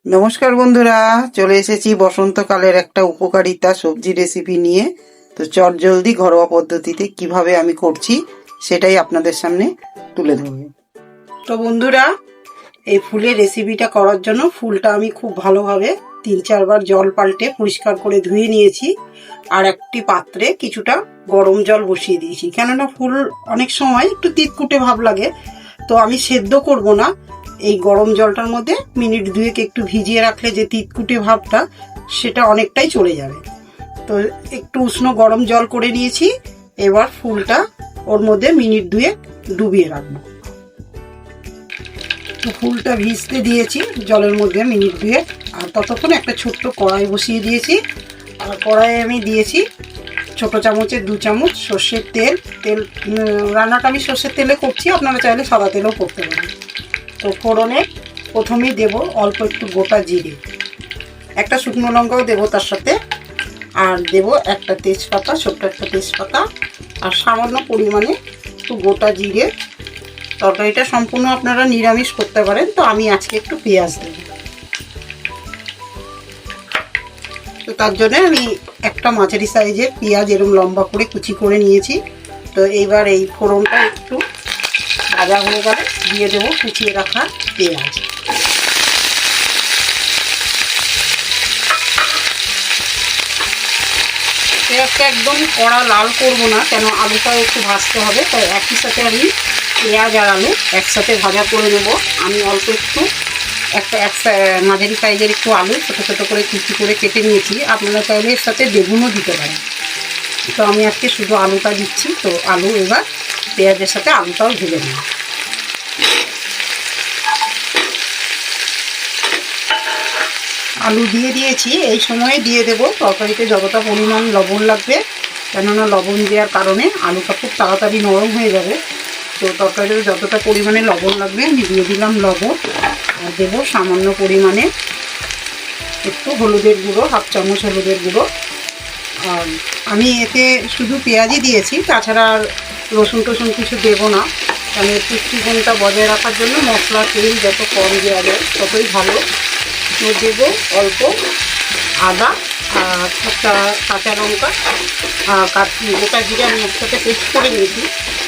নমস্কার বন্ধুরা, চলে এসেছি বসন্তকালের একটা উপকারিতা সবজি রেসিপি নিয়ে। তো চটজলদি ঘরোয়া পদ্ধতিতে কিভাবে আমি করছি সেটাই আপনাদের সামনে তুলে ধরব। তো বন্ধুরা, এই ফুলের রেসিপিটা করার জন্য ফুলটা আমি খুব ভালোভাবে 3-4 বার জল পাল্টে পরিষ্কার করে ধুয়ে নিয়েছি। আর একটি পাত্রে কিছুটা গরম জল বসিয়ে দিয়েছি, কেননা ফুল অনেক সময় একটু তিতকুটে ভাব লাগে। তো আমি সেদ্ধ করব না, এই গরম জলটার মধ্যে মিনিট 2 একটু ভিজিয়ে রাখলে যে তিতকুটে ভাবটা সেটা অনেকটাই চলে যাবে। তো একটু উষ্ণ গরম জল করে নিয়েছি। এবার ফুলটা ওর মধ্যে মিনিট 2 ডুবিয়ে রাখবো। তো ফুলটা ভিজতে দিয়েছি জলের মধ্যে মিনিট 2, আর ততক্ষণ একটা ছোট্ট কড়াই বসিয়ে দিয়েছি। আর কড়াইয়ে আমি দিয়েছি ছোট চামচের 2 চামচ সর্ষের তেল। রান্নাটা আমি সর্ষের তেলে করছি, আপনারা চাইলে সাদা তেলেও করতে পারেন। তো ফোড়নে প্রথমেই দেব অল্প একটু গোটা জিরে, একটা শুকনো লঙ্কাও দেবো তার সাথে, আর দেব একটা তেজপাতা, ছোট্ট একটা তেজপাতা, আর সামান্য পরিমাণে একটু গোটা জিরে। তরকারিটা সম্পূর্ণ আপনারা নিরামিষ করতে পারেন, তো আমি আজকে একটু পেঁয়াজ দেব। তো তার জন্য আমি একটা মাঝারি সাইজের পেঁয়াজ এরকম লম্বা করে কুচি করে নিয়েছি। তো এইবার এই ফোড়নটা একটু ভাজা হয়ে গেলে দিয়ে দেবো কুচিয়ে রাখা পেঁয়াজ। পেঁয়াজটা একদম কড়া লাল করব না, কেন আলুটাও একটু ভাজতে হবে। তাই একই সাথে আমি পেঁয়াজ আর আলু একসাথে ভাজা করে নেব। আমি অল্প একটু মাঝারি সাইজের একটু আলু ছোটো ছোটো করে কুচি করে কেটে নিয়েছি। আপনারা চাইলে এর সাথে বেগুনও দিতে পারেন। তো আমি আজকে শুধু আলুটা দিচ্ছি। তো আলু এবার পেঁয়াজের সাথে আলুটাও ভেজে নেব। আলু দিয়ে দিয়েছি, এই সময়ে দিয়ে দেব তরকারিতে যতটা পরিমাণ লবণ লাগবে, কেননা লবণ দেওয়ার কারণে আলুটা খুব তাড়াতাড়ি নরম হয়ে যাবে। তো তরকারিতে যতটা পরিমাণে লবণ লাগবে আমি দিয়ে দিলাম লবণ। আর দেবো সামান্য পরিমাণে একটু হলুদের গুঁড়ো, 1/2 চামচ হলুদের গুঁড়ো। আর আমি এতে শুধু পেঁয়াজই দিয়েছি, তাছাড়া আর রসুন টসুন কিছু দেবো না, কারণ পুষ্টিগুণটা বজায় রাখার জন্য মশলা তেল যত কম দেওয়া যায় ততই ভালো। তো দেবো অল্প আদা আর একটা কাঁচা লঙ্কা, গোটা জিরে আমি একসাথে পেস্ট করে নিয়েছি।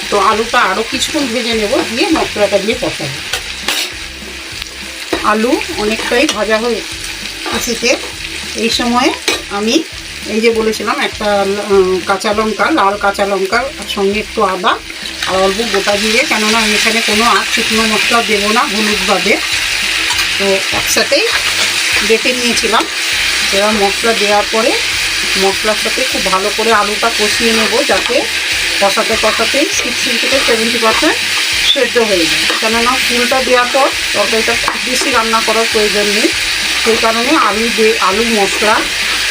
তো আলুটা আরও কিছুক্ষণ ভেজে নেব, দিয়ে মশলাটা দিয়ে কষাবো। আলু অনেকটাই ভাজা হয়ে এসেছে। এই সময়ে আমি এই যে বলেছিলাম একটা কাঁচা লঙ্কা, লাল কাঁচা লঙ্কা, সঙ্গে একটু আদা আর অল্প গোটা জিরে, কেননা আমি এখানে কোনো আর শুকনো মশলা দেবো না হলুদ বাদে। তো একসাথেই বেটে নিয়েছিলাম। এবার মশলা দেওয়ার পরে মশলার সাথে খুব ভালো করে আলুটা কষিয়ে নেব, যাতে কষাতে কষাতেই 60 থেকে 70% সেদ্ধ হয়ে যায়। কেননা ফুলটা দেওয়ার পর তরকারিটা খুব বেশি রান্না করার প্রয়োজন নেই, সেই কারণে আলু মশলা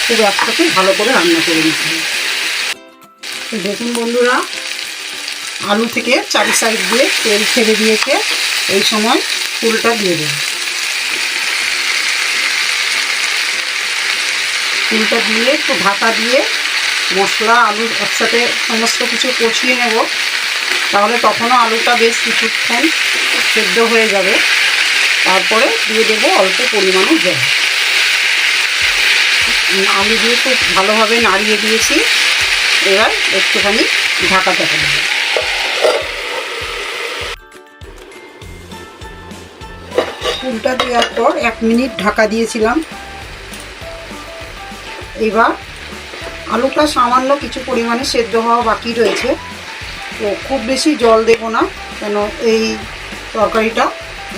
খুব একসাথে ভালো করে রান্না করে নিতে হবে। তো দেখুন বন্ধুরা, আলু থেকে চারি সাইড দিয়ে তেল ছেড়ে দিয়েছে। এই সময় ফুলটা দিয়ে দেব। ফুলটা দিয়ে একটু ঢাকা দিয়ে মশলা আলু একসাথে সমস্ত কিছু কষিয়ে নেব, তাহলে তখনও আলুটা বেশ কিছুক্ষণ সেদ্ধ হয়ে যাবে। তারপরে দিয়ে দেবো অল্প পরিমাণে জল। আলু দিয়ে খুব ভালোভাবে নাড়িয়ে দিয়েছি। এবার একটুখানি ঢাকাতে হবে। ফুলটা দেওয়ার পর 1 মিনিট ঢাকা দিয়েছিলাম। এবার আলুটা সামান্য কিছু পরিমাণে সেদ্ধ হওয়া বাকি রয়েছে। তো খুব বেশি জল দেব না, কেন এই তরকারিটা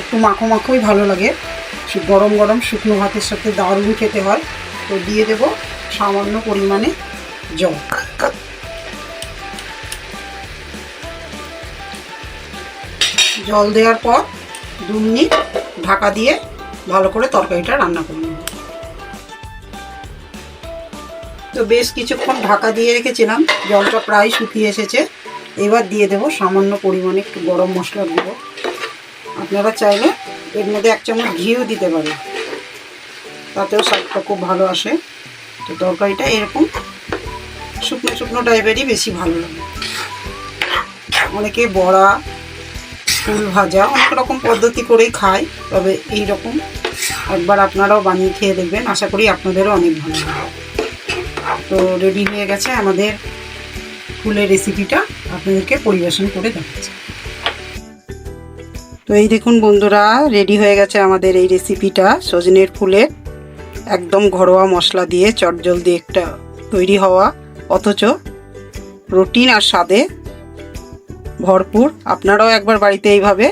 একটু মাখো মাখোই ভালো লাগে। গরম গরম শুকনো ভাতের সাথে দারুণ খেতে হয়। তো দিয়ে দেব সামান্য পরিমাণে জল। জল দেওয়ার পর 2 মিনিট ঢাকা দিয়ে ভালো করে তরকারিটা রান্না করে নেব। তো বেশ কিছুক্ষণ ঢাকা দিয়ে রেখেছিলাম, জলটা প্রায় শুকিয়ে এসেছে। এবার দিয়ে দেব সামান্য পরিমাণে একটু গরম মশলা গুঁড়ো। আপনারা চাইলে এর মধ্যে 1 চামচ ঘিও দিতে পারেন, তাতেও স্বাদটা খুব ভালো আসে। তো তরকারিটা এরকম শুকনো শুকনো টাইপেরই বেশি ভালো লাগে। অনেকে বড়া, ফুল ভাজা অনেক রকম পদ্ধতি করেই খায়, তবে এই রকম একবার আপনারাও বানিয়ে খেয়ে দেখবেন, আশা করি আপনাদেরও অনেক ভালো লাগবে। তো রেডি হয়ে গেছে আমাদের ফুলের রেসিপিটা, আপনাদেরকে পরিবেশন করে দেখাচ্ছি। তো এই দেখুন বন্ধুরা, রেডি হয়ে গেছে আমাদের এই রেসিপিটা সজনের ফুলের, একদম ঘরোয়া মশলা দিয়ে চটজলদি একটা তৈরি হওয়া, অথচ প্রোটিন আর স্বাদে ভরপুর। আপনারাও একবার বাড়িতে এইভাবে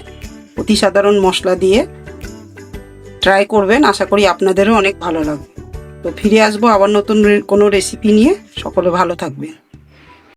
অতি সাধারণ মশলা দিয়ে ট্রাই করবেন, আশা করি আপনাদেরও অনেক ভালো লাগবে। তো ফিরে আসবো আবার নতুন কোনো রেসিপি নিয়ে। সকলে ভালো থাকবেন।